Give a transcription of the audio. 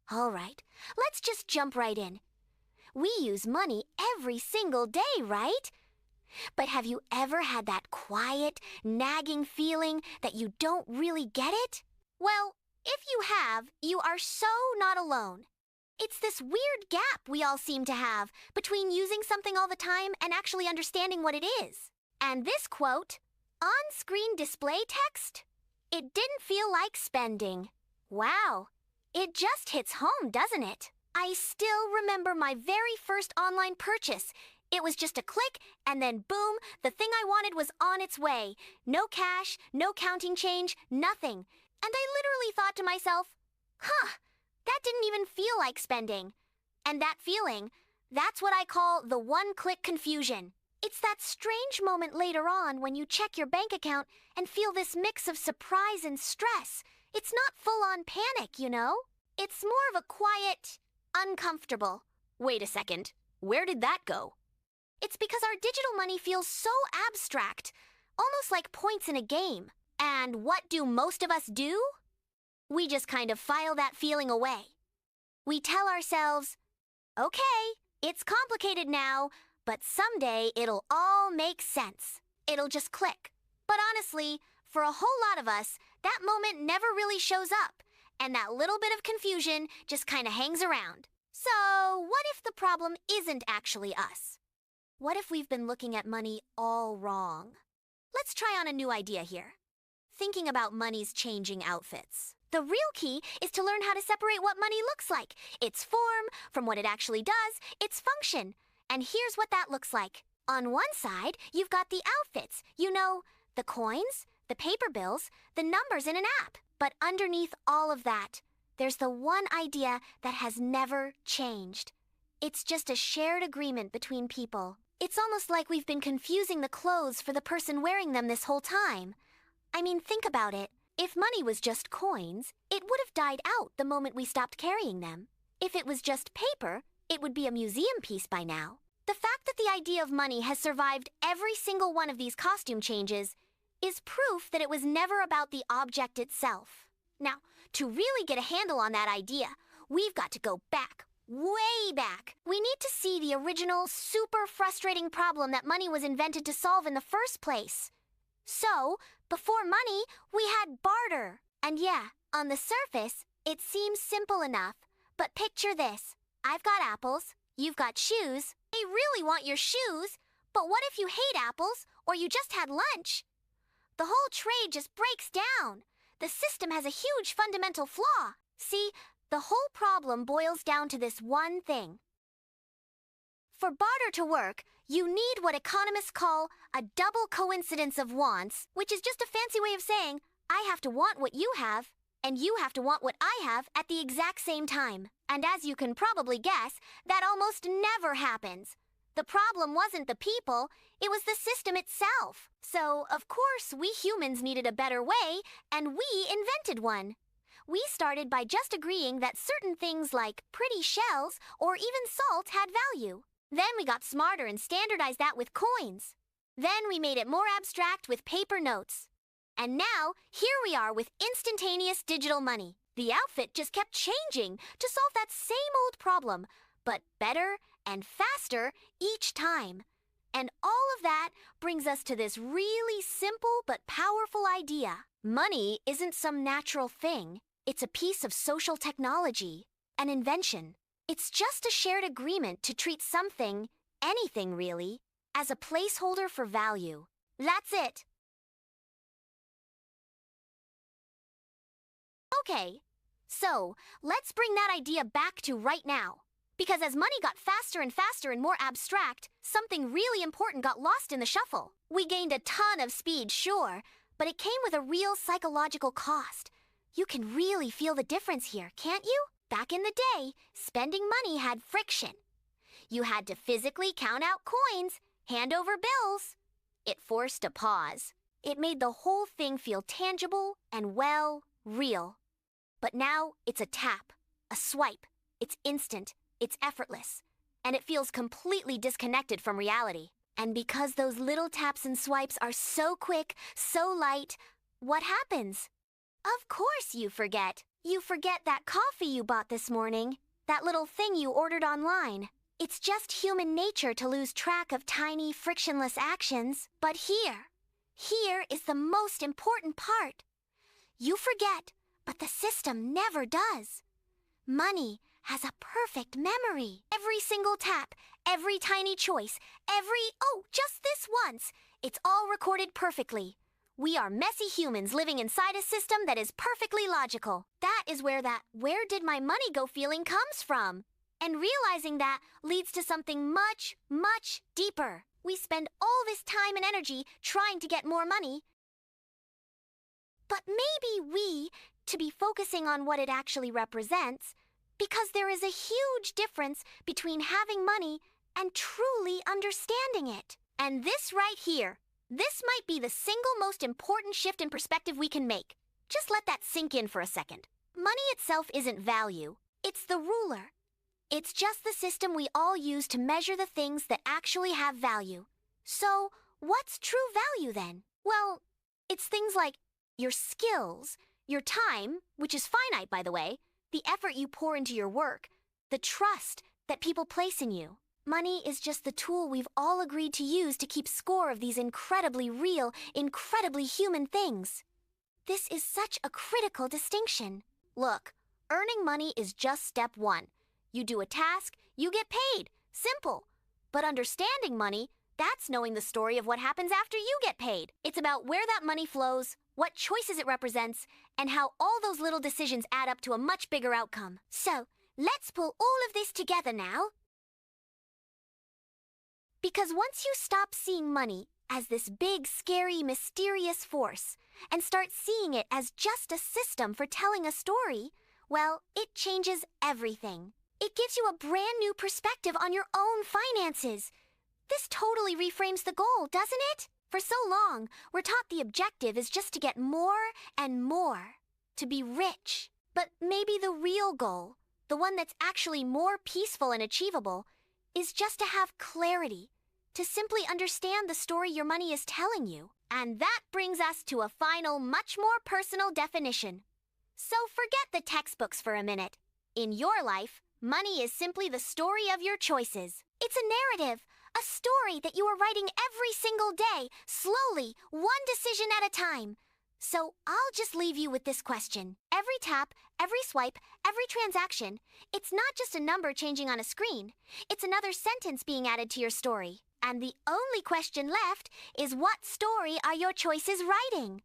All right, let's just jump right in. We use money every single day, right? But have you ever had that quiet, nagging feeling that you don't really get it? Well, if you have, you are so not alone. It's this weird gap we all seem to have between using something all the time and actually understanding what it is. And this quote, on-screen display text? It didn't feel like spending. Wow, it just hits home, doesn't it? I still remember my very first online purchase. It was just a click, and then boom, the thing I wanted was on its way. No cash, no counting change, nothing. And I literally thought to myself, that didn't even feel like spending. And that feeling, that's what I call the one-click confusion. It's that strange moment later on when you check your bank account and feel this mix of surprise and stress. It's not full-on panic, you know? It's more of a quiet, uncomfortable. Wait a second, where did that go? It's because our digital money feels so abstract, almost like points in a game. And what do most of us do? We just kind of file that feeling away. We tell ourselves, okay, it's complicated now, but someday it'll all make sense. It'll just click. But honestly, for a whole lot of us, that moment never really shows up, and that little bit of confusion just kind of hangs around. So, what if the problem isn't actually us? What if we've been looking at money all wrong? Let's try on a new idea here. Thinking about money's changing outfits. The real key is to learn how to separate what money looks like, its form, from what it actually does, its function. And here's what that looks like. On one side, you've got the outfits, you know, the coins, the paper bills, the numbers in an app. But underneath all of that, there's the one idea that has never changed. It's just a shared agreement between people. It's almost like we've been confusing the clothes for the person wearing them this whole time. I mean, think about it. If money was just coins, it would have died out the moment we stopped carrying them. If it was just paper, it would be a museum piece by now. The fact that the idea of money has survived every single one of these costume changes is proof that it was never about the object itself. Now, to really get a handle on that idea, we've got to go back, way back. We need to see the original, super frustrating problem that money was invented to solve in the first place. So, before money, we had barter. And yeah, on the surface, it seems simple enough. But picture this. I've got apples, you've got shoes. I really want your shoes, but what if you hate apples, or you just had lunch? The whole trade just breaks down. The system has a huge fundamental flaw. See, the whole problem boils down to this one thing. For barter to work, you need what economists call a double coincidence of wants, which is just a fancy way of saying, I have to want what you have, and you have to want what I have at the exact same time. And as you can probably guess, that almost never happens. The problem wasn't the people, it was the system itself. So, of course, we humans needed a better way, and we invented one. We started by just agreeing that certain things like pretty shells or even salt had value. Then we got smarter and standardized that with coins. Then we made it more abstract with paper notes. And now, here we are with instantaneous digital money. The outfit just kept changing to solve that same old problem, but better and faster each time. And all of that brings us to this really simple but powerful idea. Money isn't some natural thing. It's a piece of social technology, an invention. It's just a shared agreement to treat something, anything really, as a placeholder for value. That's it. Okay, so let's bring that idea back to right now. Because as money got faster and faster and more abstract, something really important got lost in the shuffle. We gained a ton of speed, sure, but it came with a real psychological cost. You can really feel the difference here, can't you? Back in the day, spending money had friction. You had to physically count out coins, hand over bills. It forced a pause. It made the whole thing feel tangible and, well, real. But now it's a tap, a swipe. It's instant, it's effortless, and it feels completely disconnected from reality. And because those little taps and swipes are so quick, so light, what happens? Of course you forget. You forget that coffee you bought this morning, that little thing you ordered online. It's just human nature to lose track of tiny, frictionless actions. But here is the most important part. You forget, but the system never does. Money has a perfect memory. Every single tap, every tiny choice, just this once, it's all recorded perfectly. We are messy humans living inside a system that is perfectly logical. That is where that "where did my money go" feeling comes from. And realizing that leads to something much, much deeper. We spend all this time and energy trying to get more money. But maybe to be focusing on what it actually represents, because there is a huge difference between having money and truly understanding it. And this right here, this might be the single most important shift in perspective we can make. Just let that sink in for a second. Money itself isn't value. It's the ruler. It's just the system we all use to measure the things that actually have value. So, what's true value then? Well, it's things like your skills, your time, which is finite, by the way, the effort you pour into your work, the trust that people place in you. Money is just the tool we've all agreed to use to keep score of these incredibly real, incredibly human things. This is such a critical distinction. Look, earning money is just step one. You do a task, you get paid. Simple. But understanding money, that's knowing the story of what happens after you get paid. It's about where that money flows, what choices it represents, and how all those little decisions add up to a much bigger outcome. So, let's pull all of this together now. Because once you stop seeing money as this big, scary, mysterious force and start seeing it as just a system for telling a story, well, it changes everything. It gives you a brand new perspective on your own finances. This totally reframes the goal, doesn't it? For so long, we're taught the objective is just to get more and more, to be rich. But maybe the real goal, the one that's actually more peaceful and achievable, is just to have clarity, to simply understand the story your money is telling you. And that brings us to a final, much more personal definition. So forget the textbooks for a minute. In your life, money is simply the story of your choices. It's a narrative, a story that you are writing every single day, slowly, one decision at a time. So I'll just leave you with this question. Every tap, every swipe, every transaction, it's not just a number changing on a screen. It's another sentence being added to your story. And the only question left is, what story are your choices writing?